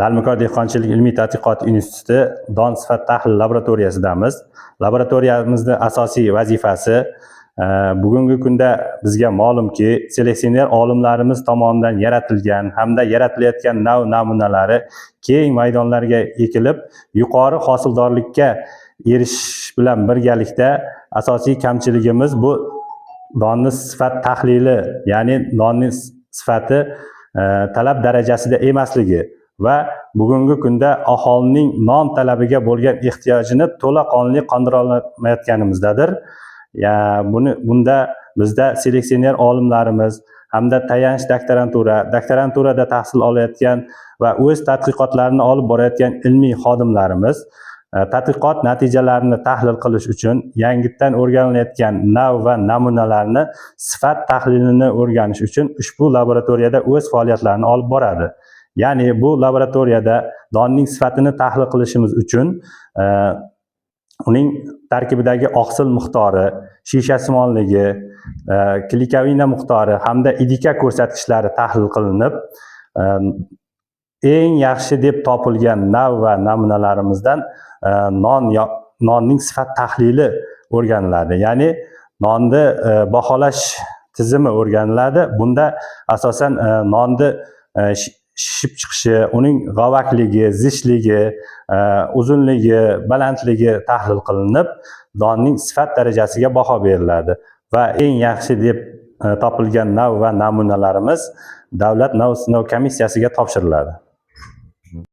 Lalmikor dehqonchilik ilmiy tadqiqot instituti don sifat tahlil laboratoriyasidamiz. Laboratoriyamizning asosiy vazifasi bugungi kunda bizga ma'lumki, seleksioner olimlarimiz tomonidan yaratilgan hamda yaratilayotgan namunalari keng maydonlarga ekilib, yuqori hosildorlikka erishish bilan birgalikda asosiy kamchiligimiz bu donni sifat tahlili, ya'ni donning sifati talab darajasida emasligi va bugungi kunda aholining non talabiga bo'lgan ehtiyojini to'laqonli qondira olmayotganimizdadir. Bunda bizda seleksioner olimlarimiz hamda tayanch doktoranturada tahsil olayotgan va o'z tadqiqotlarini olib borayotgan ilmiy xodimlarimiz tadqiqot natijalarini tahlil qilish uchun yangitdan o'rganilayotgan nav va namunalarni sifat tahlilini o'rganish uchun ushbu laboratoriyada o'z faoliyatlarini olib boradi. Ya'ni bu laboratoriyada donning sifatini tahlil qilishimiz uchun uning tarkibidagi oqsil miqdori, shishasimonligi, klikovina miqdori hamda idika ko'rsatkichlari tahlil qilinib, eng yaxshi deb topilgan nav va namunalarimizdan nonning sifat tahlili o'rganiladi. Ya'ni nonni baholash tizimi o'rganiladi. Bunda asosan nonni shishib chiqishi, uning g'avakligi, zichligi, uzunligi, balandligi tahlil qilinib, donning sifat darajasiga baho beriladi va eng yaxshi deb topilgan nav va namunalarimiz Davlat nav sinov komissiyasiga topshiriladi.